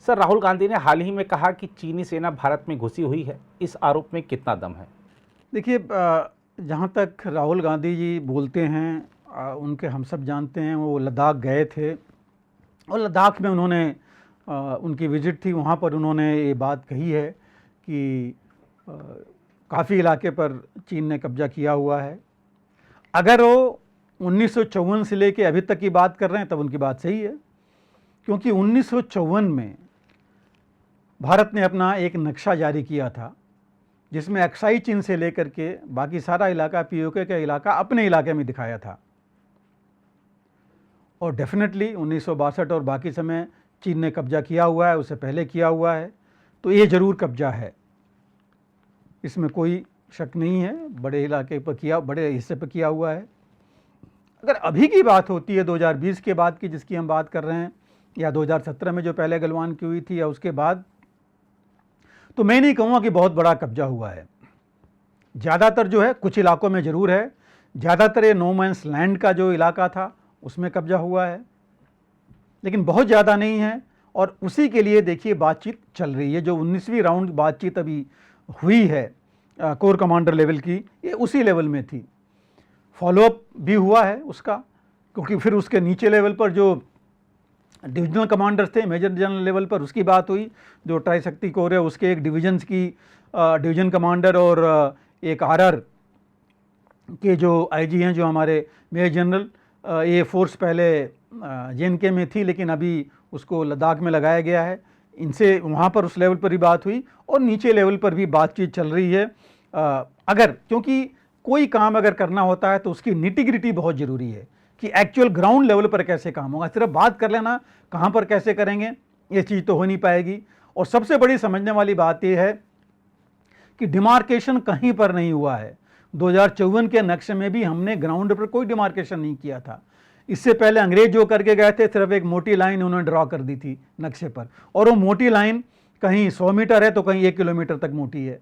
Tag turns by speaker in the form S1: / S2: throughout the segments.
S1: Sir, Rahul Gandhi ने हाल ही में कहा कि चीनी सेना भारत में घुसी हुई है। इस आरोप में कितना दम है?
S2: देखिए, जहाँ तक राहुल गांधी जी बोलते हैं, उनके हम सब जानते हैं, वो लद्दाख गए थे और लद्दाख में उन्होंने उनकी विजिट थी, वहाँ पर उन्होंने ये बात कही है कि काफ़ी इलाके पर चीन ने कब्जा किया हुआ है। अगर वो 1954 से लेके अभी तक की बात कर रहे हैं तब उनकी बात सही है, क्योंकि 1954 में भारत ने अपना एक नक्शा जारी किया था जिसमें अक्साई चीन से लेकर के बाकी सारा इलाका, पीओके का इलाका अपने इलाके में दिखाया था। और डेफिनेटली 1962 और बाकी समय चीन ने कब्जा किया हुआ है, उससे पहले किया हुआ है, तो ये ज़रूर कब्जा है, इसमें कोई शक नहीं है। बड़े इलाके पर किया, बड़े हिस्से पर किया हुआ है। अगर अभी की बात होती है 2020 के बाद की, जिसकी हम बात कर रहे हैं, या 2017 में जो पहले गलवान की हुई थी या उसके बाद, तो मैं नहीं कहूँगा कि बहुत बड़ा कब्जा हुआ है। ज़्यादातर जो है कुछ इलाकों में ज़रूर है, ज़्यादातर ये नो मैंस लैंड का जो इलाका था उसमें कब्जा हुआ है, लेकिन बहुत ज़्यादा नहीं है। और उसी के लिए देखिए बातचीत चल रही है। जो 19वीं राउंड बातचीत अभी हुई है कोर कमांडर लेवल की, ये उसी लेवल में थी। फॉलोअप भी हुआ है उसका, क्योंकि फिर उसके नीचे लेवल पर जो डिविजनल कमांडर्स थे, मेजर जनरल लेवल पर, उसकी बात हुई। जो ट्राई शक्ति कोर है उसके एक डिवीजन्स की डिवीजन कमांडर और एक आरआर के जो आईजी हैं, जो हमारे मेजर जनरल, ये फोर्स पहले जेएनके में थी लेकिन अभी उसको लद्दाख में लगाया गया है। इनसे वहाँ पर उस लेवल पर ही बात हुई और नीचे लेवल पर भी बातचीत चल रही है। अगर, क्योंकि कोई काम अगर करना होता है तो उसकी निटिग्रिटी बहुत ज़रूरी है कि एक्चुअल ग्राउंड लेवल पर कैसे काम होगा। सिर्फ बात कर लेना कहाँ पर कैसे करेंगे, ये चीज़ तो हो नहीं पाएगी। और सबसे बड़ी समझने वाली बात यह है कि डिमार्केशन कहीं पर नहीं हुआ है। 2054 के नक्शे में भी हमने ग्राउंड पर कोई डिमार्केशन नहीं किया था। इससे पहले अंग्रेज जो करके गए थे, सिर्फ एक मोटी लाइन उन्होंने ड्रॉ कर दी थी नक्शे पर, और वो मोटी लाइन कहीं 100 मीटर है तो कहीं 1 किलोमीटर तक मोटी है।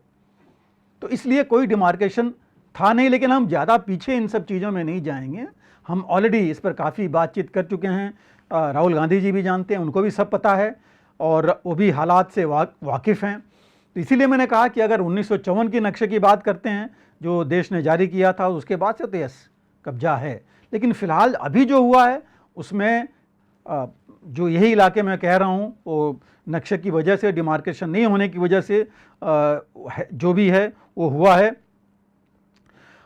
S2: तो इसलिए कोई डिमार्केशन था नहीं। लेकिन हम ज़्यादा पीछे इन सब चीज़ों में नहीं जाएंगे, हम ऑलरेडी इस पर काफ़ी बातचीत कर चुके हैं। राहुल गांधी जी भी जानते हैं, उनको भी सब पता है और वो भी हालात से वाकिफ़ हैं। तो इसीलिए मैंने कहा कि अगर 1954 के नक्शे की बात करते हैं जो देश ने जारी किया था, उसके बाद से तो यस कब्जा है। लेकिन फ़िलहाल अभी जो हुआ है उसमें जो यही इलाके में कह रहा हूँ, वो नक्शे की वजह से, डिमार्केशन नहीं होने की वजह से जो भी है वो हुआ है।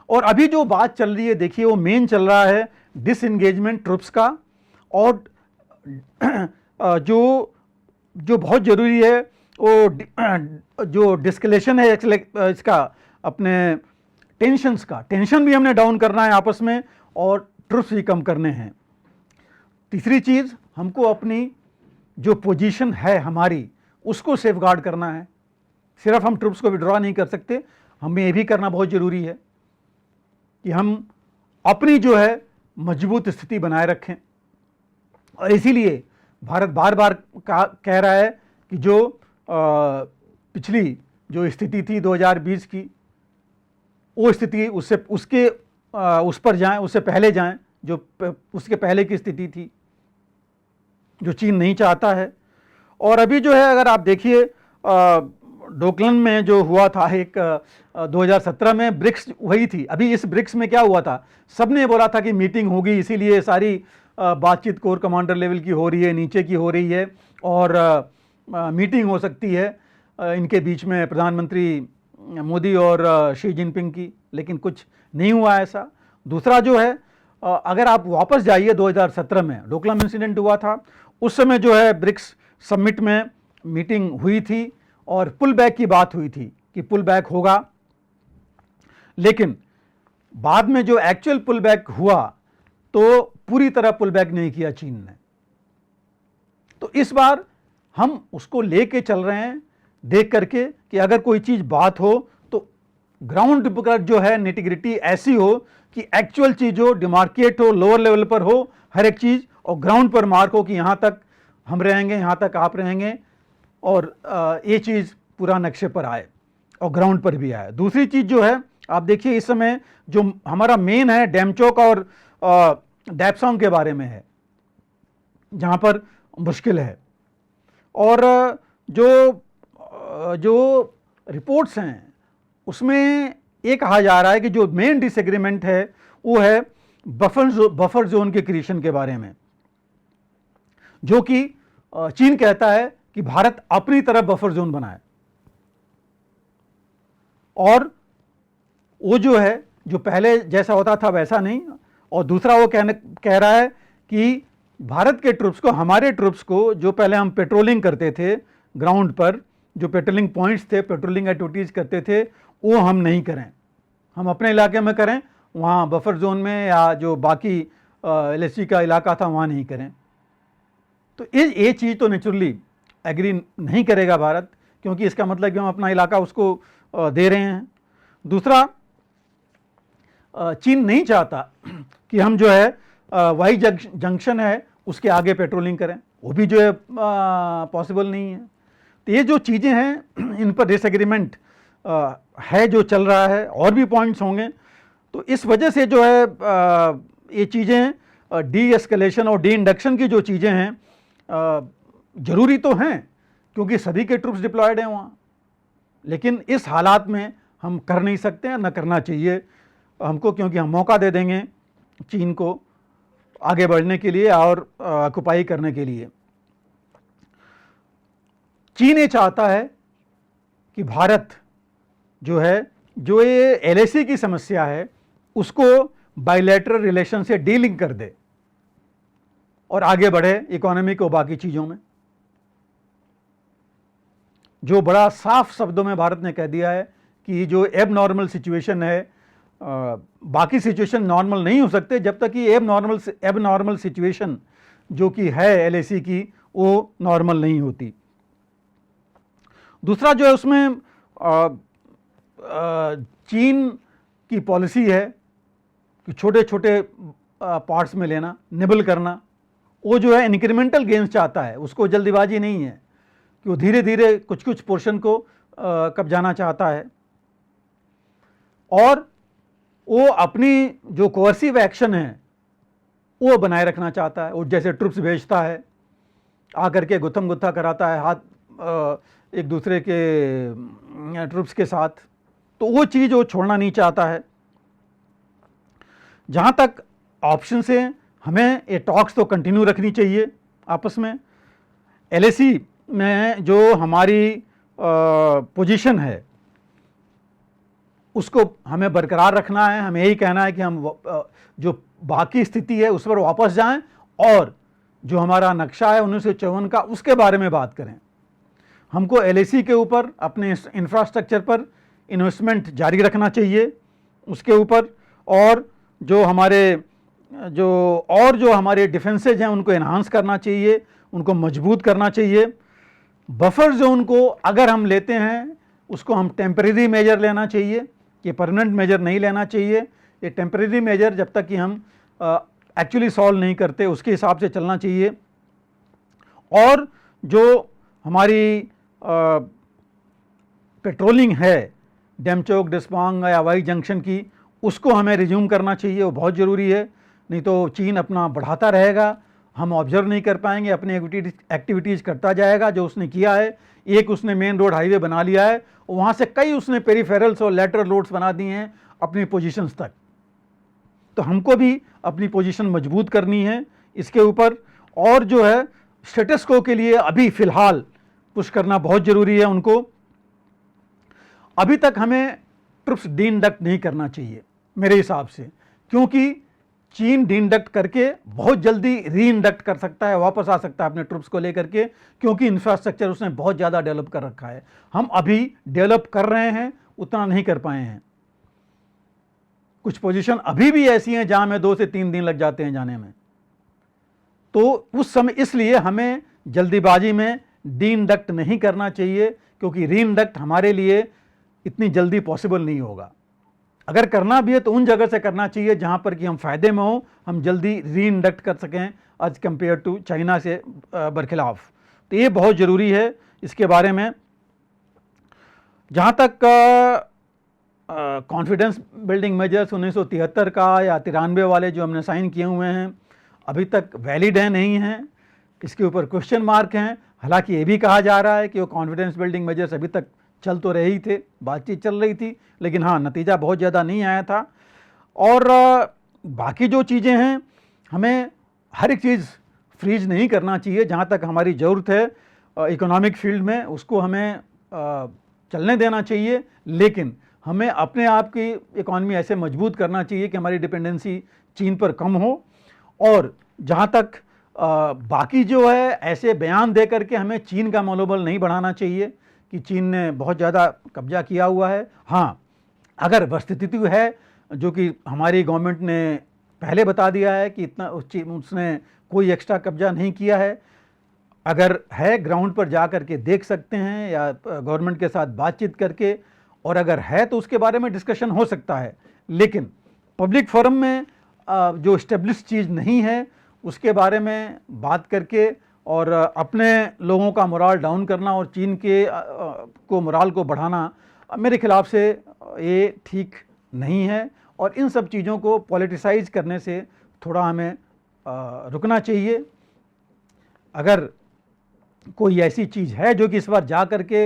S2: और अभी जो बात चल रही है, देखिए वो मेन चल रहा है डिसएंगेजमेंट ट्रुप्स का, और जो बहुत ज़रूरी है वो जो डिस्कलेशन है इसका, अपने टेंशन्स का, टेंशन भी हमने डाउन करना है आपस में और ट्रुप्स भी कम करने हैं। तीसरी चीज़, हमको अपनी जो पोजीशन है हमारी उसको सेफगार्ड करना है। सिर्फ हम ट्रुप्स को विड्रॉ नहीं कर सकते, हमें ये भी करना बहुत ज़रूरी है कि हम अपनी जो है मजबूत स्थिति बनाए रखें। और इसीलिए भारत बार बार कह रहा है कि जो पिछली जो स्थिति थी 2020 की, वो स्थिति उस पर जाएं, उससे पहले जाएं, जो उसके पहले की स्थिति थी, जो चीन नहीं चाहता है। और अभी जो है, अगर आप देखिए डोकलन में जो हुआ था एक 2017 में, ब्रिक्स वही थी। अभी इस ब्रिक्स में क्या हुआ था, सबने बोला था कि मीटिंग होगी, इसीलिए सारी बातचीत कोर कमांडर लेवल की हो रही है, नीचे की हो रही है, और मीटिंग हो सकती है इनके बीच में, प्रधानमंत्री मोदी और शी जिनपिंग की, लेकिन कुछ नहीं हुआ ऐसा। दूसरा जो है, अगर आप वापस जाइए 2017 में डोकलाम इंसिडेंट हुआ था, उस समय जो है ब्रिक्स समिट में मीटिंग हुई थी और पुल बैक की बात हुई थी कि पुल बैक होगा, लेकिन बाद में जो एक्चुअल पुल बैक हुआ तो पूरी तरह पुल बैक नहीं किया चीन ने। तो इस बार हम उसको लेके चल रहे हैं, देख करके कि अगर कोई चीज़ बात हो तो ग्राउंड पर जो है निटिग्रिटी ऐसी हो कि एक्चुअल चीज़ हो, डिमार्केट हो, लोअर लेवल पर हो हर एक चीज़, और ग्राउंड पर मार्क हो कि यहाँ तक हम रहेंगे, यहाँ तक आप रहेंगे, और ये चीज़ पूरा नक्शे पर आए और ग्राउंड पर भी आए। दूसरी चीज़ जो है, आप देखिए इस समय जो हमारा मेन है डेमचोक और डैपसोंग के बारे में है, जहाँ पर मुश्किल है। और जो रिपोर्ट्स हैं उसमें ये कहा जा रहा है कि जो मेन डिसएग्रीमेंट है वो है बफर जोन के क्रिएशन के बारे में, जो कि चीन कहता है कि भारत अपनी तरफ बफर जोन बनाए, और वो जो है जो पहले जैसा होता था वैसा नहीं। और दूसरा वो कह रहा है कि भारत के ट्रूप्स को, हमारे ट्रूप्स को, जो पहले हम पेट्रोलिंग करते थे ग्राउंड पर, जो पेट्रोलिंग पॉइंट्स थे, पेट्रोलिंग एक्टिविटीज़ करते थे, वो हम नहीं करें, हम अपने इलाके में करें, वहाँ बफर जोन में या जो बाकी LAC का इलाका था वहाँ नहीं करें। तो ये चीज़ तो नेचुरली एग्री नहीं करेगा भारत, क्योंकि इसका मतलब कि हम अपना इलाका उसको दे रहे हैं। दूसरा, चीन नहीं चाहता कि हम जो है वाई जंक्शन है उसके आगे पेट्रोलिंग करें, वो भी जो है पॉसिबल नहीं है। तो ये जो चीज़ें हैं इन पर डिसएग्रीमेंट है जो चल रहा है, और भी पॉइंट्स होंगे। तो इस वजह से जो है ये चीज़ें डी एस्केलेशन और डी इंडक्शन की जो चीज़ें हैं ज़रूरी तो हैं, क्योंकि सभी के ट्रूप्स डिप्लॉयड हैं वहाँ, लेकिन इस हालात में हम कर नहीं सकते हैं, न करना चाहिए हमको, क्योंकि हम मौका दे देंगे चीन को आगे बढ़ने के लिए और ऑक्युपाई करने के लिए। चीन ये चाहता है कि भारत जो है, जो ये LAC की समस्या है उसको बायलैटरल रिलेशन से डीलिंग कर दे और आगे बढ़े इकोनॉमिक और बाकी चीज़ों में। जो बड़ा साफ शब्दों में भारत ने कह दिया है कि जो एब नॉर्मल सिचुएशन है, बाकी सिचुएशन नॉर्मल नहीं हो सकते जब तक कि एब नॉर्मल सिचुएशन जो कि है LAC की वो नॉर्मल नहीं होती। दूसरा जो है उसमें चीन की पॉलिसी है कि छोटे छोटे पार्ट्स में लेना, निबल करना, वो जो है इंक्रीमेंटल गेन्स चाहता है, उसको जल्दीबाजी नहीं है कि वो धीरे धीरे कुछ कुछ पोर्शन को कब्जाना चाहता है। और वो अपनी जो कोअर्सिव एक्शन है वो बनाए रखना चाहता है। वो जैसे ट्रुप्स भेजता है, आकर के गुत्थम गुत्था कराता है हाथ एक दूसरे के ट्रुप्स के साथ, तो वो चीज़ वो छोड़ना नहीं चाहता है। जहाँ तक ऑप्शन से हमें ये टॉक्स तो कंटिन्यू रखनी चाहिए आपस में। LAC में जो हमारी पोजीशन है उसको हमें बरकरार रखना है। हमें यही कहना है कि हम जो बाकी स्थिति है उस पर वापस जाएं और जो हमारा नक्शा है 1954 का उसके बारे में बात करें। हमको LAC के ऊपर, अपने इंफ्रास्ट्रक्चर पर इन्वेस्टमेंट जारी रखना चाहिए उसके ऊपर, और जो हमारे डिफेंसेज हैं उनको एनहांस करना चाहिए, उनको मजबूत करना चाहिए। बफर जोन को अगर हम लेते हैं उसको हम टेम्परेरी मेजर लेना चाहिए, ये परमानेंट मेजर नहीं लेना चाहिए। ये टेम्परेरी मेजर जब तक कि हम एक्चुअली सॉल्व नहीं करते उसके हिसाब से चलना चाहिए। और जो हमारी पेट्रोलिंग है डेमचोक, डिस्पांग या वाई जंक्शन की, उसको हमें रिज्यूम करना चाहिए, वो बहुत ज़रूरी है। नहीं तो चीन अपना बढ़ाता रहेगा, हम ऑब्जर्व नहीं कर पाएंगे, अपनी एक्टिविटीज़ करता जाएगा जो उसने किया है। एक उसने मेन रोड हाईवे बना लिया है, वहाँ से कई उसने पेरीफेरल्स और लेटरल रोड्स बना दिए हैं अपनी पोजीशंस तक। तो हमको भी अपनी पोजीशन मजबूत करनी है इसके ऊपर, और जो है स्टेटस को के लिए अभी फ़िलहाल पुश करना बहुत ज़रूरी है उनको। अभी तक हमें ट्रुप्स डी इंडक्ट नहीं करना चाहिए मेरे हिसाब से, क्योंकि चीन डी इंडक्ट करके बहुत जल्दी री इंडक्ट कर सकता है, वापस आ सकता है अपने ट्रुप्स को लेकर के, क्योंकि इंफ्रास्ट्रक्चर उसने बहुत ज़्यादा डेवलप कर रखा है। हम अभी डेवलप कर रहे हैं, उतना नहीं कर पाए हैं। कुछ पोजीशन अभी भी ऐसी हैं जहां हमें 2 से 3 दिन लग जाते हैं जाने में। तो उस समय इसलिए हमें जल्दीबाजी में डी इंडक्ट नहीं करना चाहिए, क्योंकि री इंडक्ट हमारे लिए इतनी जल्दी पॉसिबल नहीं होगा। अगर करना भी है तो उन जगह से करना चाहिए जहां पर कि हम फ़ायदे में हो, हम जल्दी री इंडक्ट कर सकें एज कंपेयर टू चाइना से बरखिलाफ। तो ये बहुत ज़रूरी है इसके बारे में। जहाँ तक कॉन्फिडेंस बिल्डिंग मेजर्स 1973 का या 93 वाले जो हमने साइन किए हुए हैं, अभी तक वैलिड हैं नहीं हैं, इसके ऊपर क्वेश्चन मार्क हैं। हालांकि ये भी कहा जा रहा है कि वो कॉन्फिडेंस बिल्डिंग मेजर्स अभी तक चल तो रहे ही थे, बातचीत चल रही थी, लेकिन हाँ नतीजा बहुत ज़्यादा नहीं आया था। और बाकी जो चीज़ें हैं, हमें हर एक चीज़ फ्रीज नहीं करना चाहिए। जहाँ तक हमारी ज़रूरत है इकोनॉमिक फील्ड में, उसको हमें चलने देना चाहिए, लेकिन हमें अपने आप की इकॉनमी ऐसे मजबूत करना चाहिए कि हमारी डिपेंडेंसी चीन पर कम हो। और जहाँ तक बाकी जो है, ऐसे बयान दे करके हमें चीन का मनोबल नहीं बढ़ाना चाहिए कि चीन ने बहुत ज़्यादा कब्जा किया हुआ है। हाँ, अगर वस्तुस्थिति है जो कि हमारी गवर्नमेंट ने पहले बता दिया है कि इतना उसने कोई एक्स्ट्रा कब्जा नहीं किया है, अगर है ग्राउंड पर जा कर के देख सकते हैं या गवर्नमेंट के साथ बातचीत करके, और अगर है तो उसके बारे में डिस्कशन हो सकता है। लेकिन पब्लिक फोरम में जो इस्टेब्लिश चीज़ नहीं है उसके बारे में बात करके और अपने लोगों का मोराल डाउन करना और चीन के को मोराल को बढ़ाना मेरे ख़िलाफ़ से ये ठीक नहीं है। और इन सब चीज़ों को पॉलिटिसाइज करने से थोड़ा हमें रुकना चाहिए। अगर कोई ऐसी चीज़ है जो कि इस बार जा कर के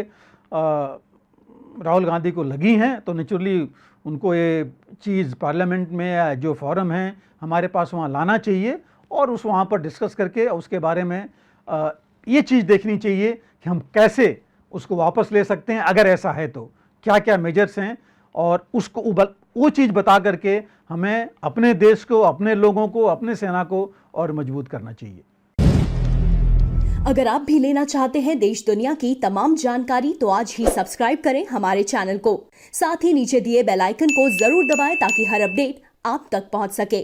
S2: राहुल गांधी को लगी हैं, तो नेचुरली उनको ये चीज़ पार्लियामेंट में या जो फोरम है हमारे पास वहाँ लाना चाहिए और उस वहाँ पर डिस्कस करके उसके बारे में ये चीज़ देखनी चाहिए कि हम कैसे उसको वापस ले सकते हैं। अगर ऐसा है तो क्या क्या मेजर्स हैं, और उसको वो चीज़ बता करके हमें अपने देश को, अपने लोगों को, अपने सेना को और मजबूत करना चाहिए।
S3: अगर आप भी लेना चाहते हैं देश दुनिया की तमाम जानकारी तो आज ही सब्सक्राइब करें हमारे चैनल को। साथ ही नीचे दिए बेल आइकन को जरूर दबाएं ताकि हर अपडेट आप तक पहुंच सके।